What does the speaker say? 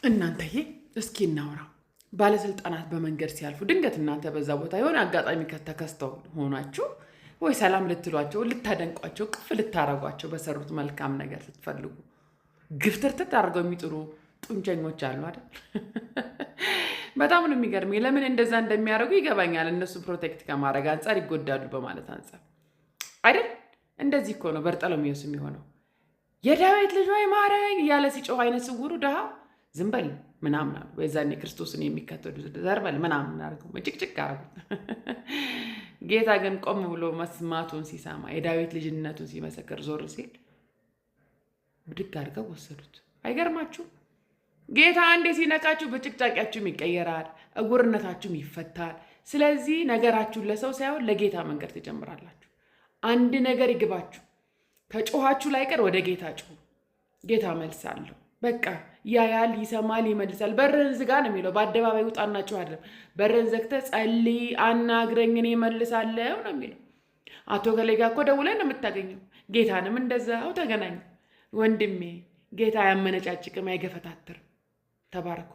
እናንተዬ እስኪ እናውራ። ባለስልጣናት በመንገድ ሲያልፉ ድንገት እናንተ በዛ ቦታ የሆነ አጋጣሚ ከተከስተው ሆናችሁ ወይ ሰላም ልትሏቸው፣ ልታደንቋቸው፣ ቅፍ ልታረጓቸው በሰሩት መልካም ነገር ስትፈልጉ ግፍትርትር አድርገው የሚጥሩ ጡንቸኞች አሉ አይደል? በጣም ነው የሚገርመኝ። ለምን እንደዛ እንደሚያደርጉ ይገባኛል። እነሱ ፕሮቴክት ከማድረግ አንጻር ይጎዳሉ በማለት አንጻር አይደል? እንደዚህ እኮ ነው በርጠሎሜዎስ የሚሆነው። የዳዊት ልጅ ወይ ማረኝ እያለ ሲጮህ አይነ ስውሩ ድሃ ዝም በል ምናምን አሉ። የዛኔ ክርስቶስን የሚከተሉ ዘር በል ምናምን አድርገው ጭቅጭቅ አደረጉት። ጌታ ግን ቆም ብሎ መስማቱን ሲሰማ የዳዊት ልጅነቱን ሲመሰክር ዞር ሲል ብድግ አድርገው ወሰዱት። አይገርማችሁ? ጌታ አንዴ ሲነካችሁ በጭቅጫቂያችሁም ይቀየራል፣ እውርነታችሁም ይፈታል። ስለዚህ ነገራችሁን ለሰው ሳይሆን ለጌታ መንገድ ትጀምራላችሁ። አንድ ነገር ይግባችሁ፣ ከጮኋችሁ ላይ ቀር ወደ ጌታ ጮሁ። ጌታ መልስ አለው። በቃ ያያል፣ ይሰማል፣ ይመልሳል። በርህን ዝጋ ነው የሚለው። በአደባባይ ውጣና ጮህ አይደለም። በርህን ዘግተህ ጸልይ፣ አናግረኝ፣ እኔ እመልሳለሁ ነው የሚለው። አቶ ከሌ ጋር እኮ ደውለህ ነው የምታገኘው። ጌታንም እንደዛው ተገናኙ። ወንድሜ ጌታ አያመነጫጭቅም፣ አይገፈታትርም። ተባረኩ።